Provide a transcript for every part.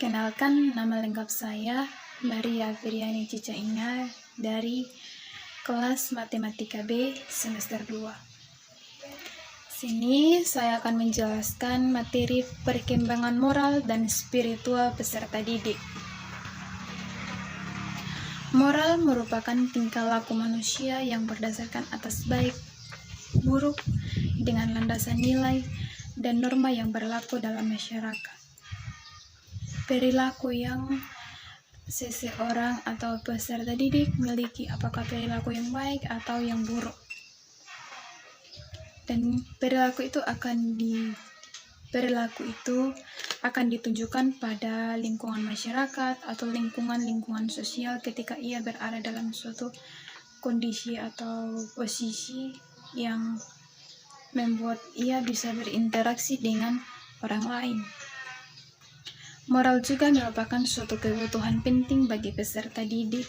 Kenalkan, nama lengkap saya Maria Viriani Cicainga dari kelas Matematika B semester 2. Sini saya akan menjelaskan materi perkembangan moral dan spiritual peserta didik. Moral merupakan tingkah laku manusia yang berdasarkan atas baik, buruk, dengan landasan nilai dan norma yang berlaku dalam masyarakat. Perilaku yang seseorang atau peserta didik miliki, apakah perilaku yang baik atau yang buruk. Dan perilaku itu akan ditunjukkan pada lingkungan masyarakat atau lingkungan sosial ketika ia berada dalam suatu kondisi atau posisi yang membuat ia bisa berinteraksi dengan orang lain. Moral juga merupakan suatu kebutuhan penting bagi peserta didik,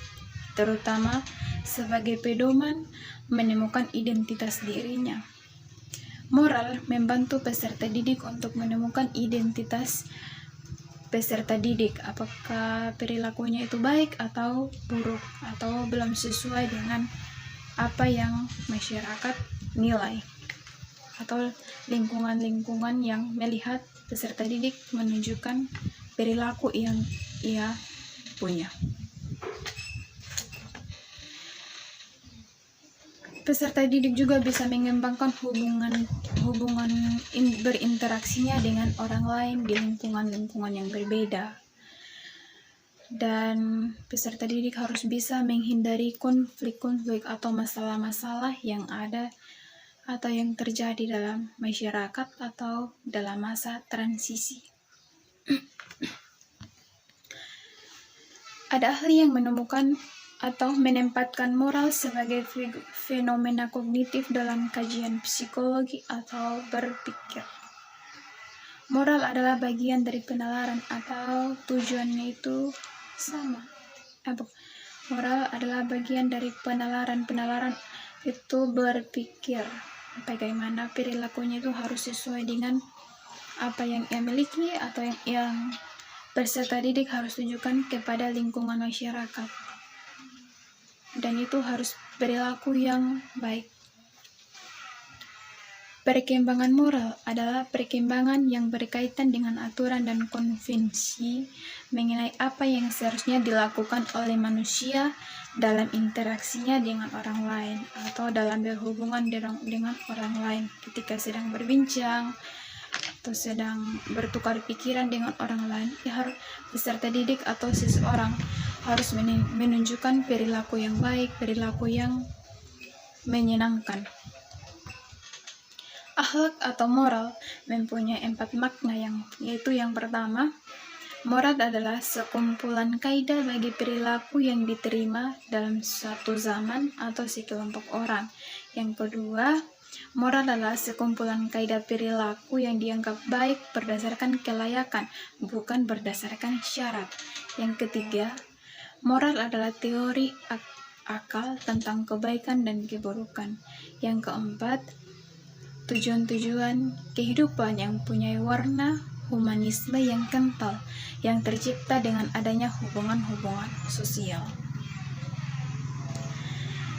terutama sebagai pedoman menemukan identitas dirinya. Moral membantu peserta didik untuk menemukan identitas peserta didik, apakah perilakunya itu baik atau buruk, atau belum sesuai dengan apa yang masyarakat nilai, atau lingkungan-lingkungan yang melihat peserta didik menunjukkan perilaku yang ia punya. Peserta didik juga bisa mengembangkan hubungan berinteraksinya dengan orang lain di lingkungan yang berbeda. Dan peserta didik harus bisa menghindari konflik-konflik atau masalah-masalah yang ada atau yang terjadi dalam masyarakat atau dalam masa transisi. Ada ahli yang menemukan atau menempatkan moral sebagai fenomena kognitif dalam kajian psikologi atau berpikir. Moral adalah bagian dari penalaran atau tujuannya itu sama. Moral adalah bagian dari penalaran itu berpikir bagaimana perilakunya itu harus sesuai dengan apa yang ia miliki atau yang peserta didik harus tunjukkan kepada lingkungan masyarakat, dan itu harus perilaku yang baik. Perkembangan moral adalah perkembangan yang berkaitan dengan aturan dan konvensi mengenai apa yang seharusnya dilakukan oleh manusia dalam interaksinya dengan orang lain atau dalam berhubungan dengan orang lain ketika sedang berbincang atau sedang bertukar pikiran dengan orang lain. Peserta didik atau seseorang harus menunjukkan perilaku yang baik, perilaku yang menyenangkan. Akhlak atau moral mempunyai 4 makna, yaitu yang pertama, moral adalah sekumpulan kaidah bagi perilaku yang diterima dalam suatu zaman atau sekelompok orang. Yang kedua, moral adalah sekumpulan kaidah perilaku yang dianggap baik berdasarkan kelayakan, bukan berdasarkan syarat. Yang ketiga, moral adalah teori akal tentang kebaikan dan keburukan. Yang keempat, tujuan kehidupan yang punya warna humanisme yang kental, yang tercipta dengan adanya hubungan-hubungan sosial.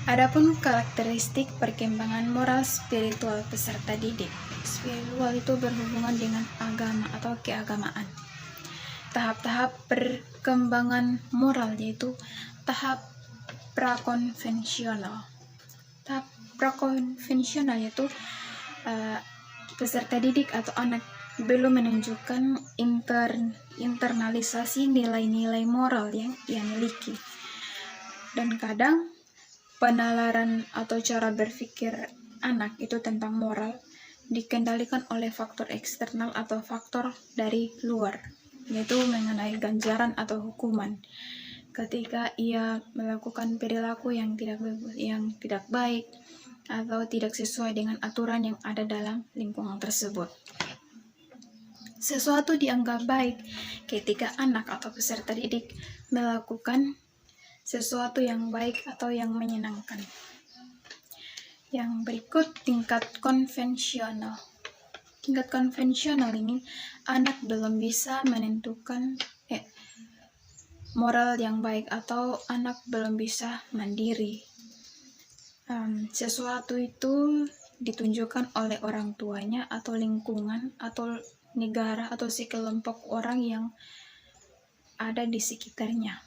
Adapun karakteristik perkembangan moral spiritual peserta didik. Spiritual itu berhubungan dengan agama atau keagamaan. Tahap-tahap perkembangan moral yaitu tahap prakonvensional. Tahap prakonvensional yaitu peserta didik atau anak belum menunjukkan internalisasi nilai-nilai moral yang ia miliki, dan kadang penalaran atau cara berpikir anak itu tentang moral dikendalikan oleh faktor eksternal atau faktor dari luar, yaitu mengenai ganjaran atau hukuman ketika ia melakukan perilaku yang tidak baik atau tidak sesuai dengan aturan yang ada dalam lingkungan tersebut. Sesuatu dianggap baik ketika anak atau peserta didik melakukan sesuatu yang baik atau yang menyenangkan. Yang berikut, tingkat konvensional. Tingkat konvensional ini anak belum bisa menentukan moral yang baik atau anak belum bisa mandiri. Sesuatu itu ditunjukkan oleh orang tuanya atau lingkungan atau negara atau sekelompok orang yang ada di sekitarnya.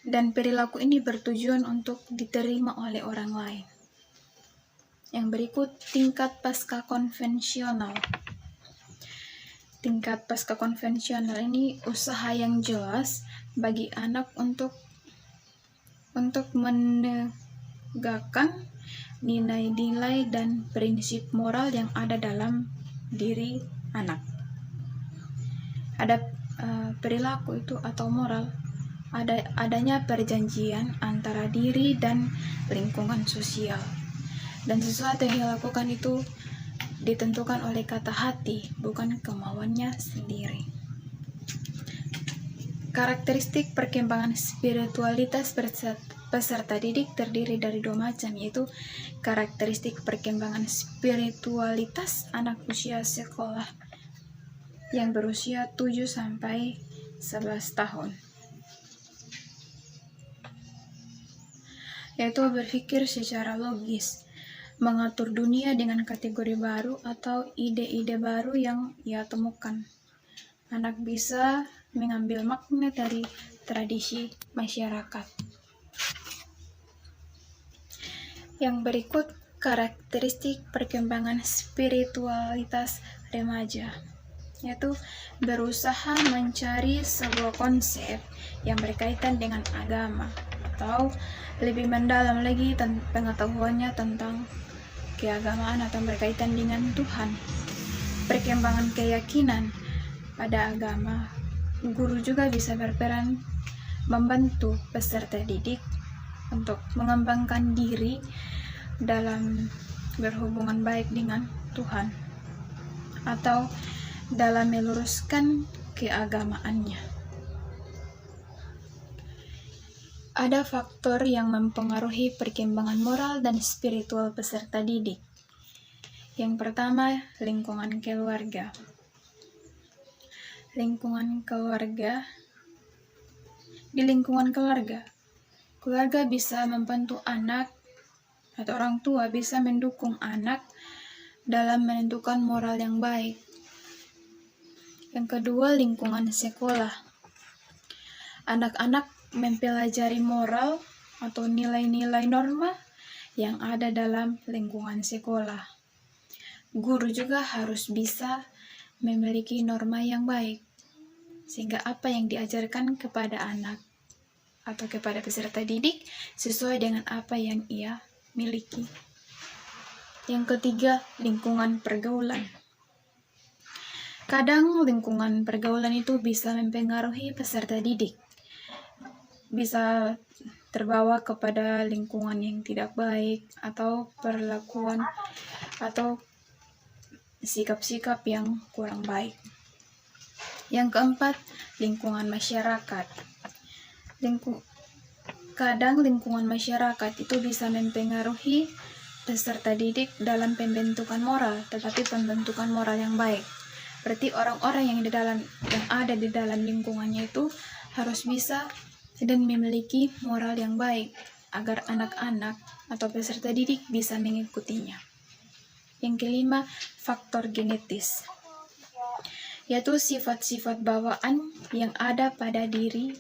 Dan perilaku ini bertujuan untuk diterima oleh orang lain. Yang berikut, tingkat pasca konvensional. Tingkat pasca konvensional ini usaha yang jelas bagi anak untuk menegakkan nilai-nilai dan prinsip moral yang ada dalam diri anak. Ada perilaku itu atau moral, adanya perjanjian antara diri dan lingkungan sosial. Dan sesuatu yang dilakukan itu ditentukan oleh kata hati, bukan kemauannya sendiri. Karakteristik perkembangan spiritualitas peserta didik terdiri dari 2 macam, yaitu karakteristik perkembangan spiritualitas anak usia sekolah yang berusia 7-11 tahun, yaitu berpikir secara logis, mengatur dunia dengan kategori baru atau ide-ide baru yang ia temukan. Anak bisa mengambil makna dari tradisi masyarakat. Yang berikut, karakteristik perkembangan spiritualitas remaja, yaitu berusaha mencari sebuah konsep yang berkaitan dengan agama atau lebih mendalam lagi pengetahuannya tentang keagamaan atau berkaitan dengan Tuhan. Perkembangan keyakinan pada agama. Guru juga bisa berperan membantu peserta didik untuk mengembangkan diri dalam berhubungan baik dengan Tuhan atau dalam meluruskan keagamaannya. Ada faktor yang mempengaruhi perkembangan moral dan spiritual peserta didik. Yang pertama, lingkungan keluarga. Lingkungan keluarga. Di lingkungan keluarga bisa membantu anak atau orang tua bisa mendukung anak dalam menentukan moral yang baik. Yang kedua, lingkungan sekolah. Anak-anak mempelajari moral atau nilai-nilai norma yang ada dalam lingkungan sekolah. Guru juga harus bisa memiliki norma yang baik, sehingga apa yang diajarkan kepada anak atau kepada peserta didik sesuai dengan apa yang ia miliki. Yang ketiga, lingkungan pergaulan. Kadang lingkungan pergaulan itu bisa mempengaruhi peserta didik. Bisa terbawa kepada lingkungan yang tidak baik atau perlakuan atau sikap-sikap yang kurang baik. Yang keempat, lingkungan masyarakat. Kadang lingkungan masyarakat itu bisa mempengaruhi peserta didik dalam pembentukan moral, tetapi pembentukan moral yang baik. Berarti orang-orang yang ada di dalam lingkungannya itu harus bisa dan memiliki moral yang baik agar anak-anak atau peserta didik bisa mengikutinya. Yang kelima, faktor genetis, yaitu sifat-sifat bawaan yang ada pada diri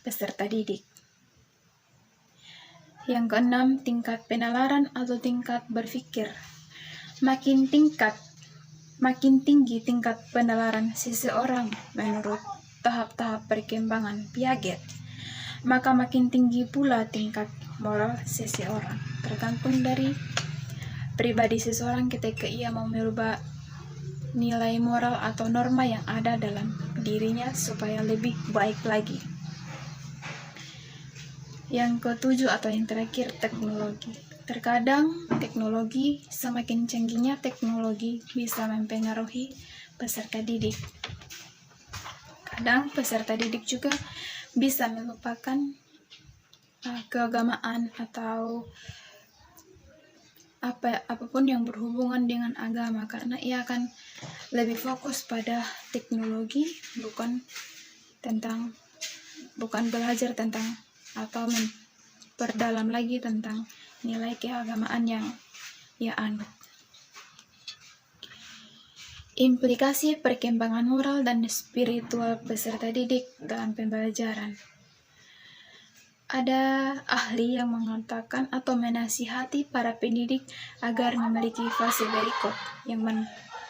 peserta didik. Yang keenam, tingkat penalaran atau tingkat berpikir. Makin tinggi tingkat penalaran seseorang menurut tahap-tahap perkembangan Piaget, maka makin tinggi pula tingkat moral seseorang. Tergantung dari pribadi seseorang ketika ia mau merubah nilai moral atau norma yang ada dalam dirinya supaya lebih baik lagi. Yang ketujuh atau yang terakhir, teknologi. Terkadang teknologi, semakin canggihnya teknologi bisa mempengaruhi peserta didik. Kadang peserta didik juga bisa melupakan keagamaan atau apapun yang berhubungan dengan agama, karena ia akan lebih fokus pada teknologi, bukan belajar tentang atau memperdalam lagi tentang nilai keagamaan yang ia anut. Implikasi perkembangan moral dan spiritual peserta didik dalam pembelajaran. Ada ahli yang mengatakan atau menasihati para pendidik agar memiliki fase berikut.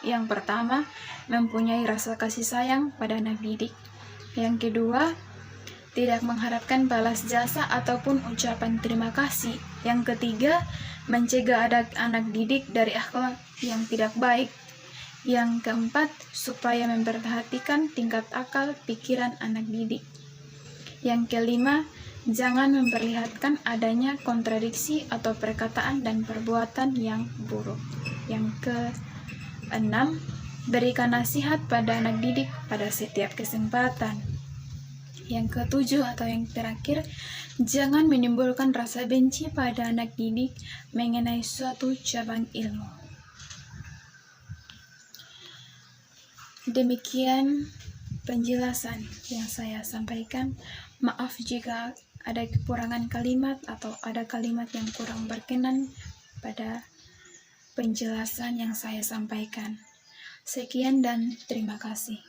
Yang pertama, mempunyai rasa kasih sayang pada anak didik. Yang kedua, tidak mengharapkan balas jasa ataupun ucapan terima kasih. Yang ketiga, mencegah anak didik dari akhlak yang tidak baik. Yang keempat, supaya memperhatikan tingkat akal pikiran anak didik. Yang kelima, jangan memperlihatkan adanya kontradiksi atau perkataan dan perbuatan yang buruk. Yang keenam, berikan nasihat pada anak didik pada setiap kesempatan. Yang ketujuh atau yang terakhir, jangan menimbulkan rasa benci pada anak didik mengenai suatu cabang ilmu. Demikian penjelasan yang saya sampaikan. Maaf jika ada kekurangan kalimat atau ada kalimat yang kurang berkenan pada penjelasan yang saya sampaikan. Sekian dan terima kasih.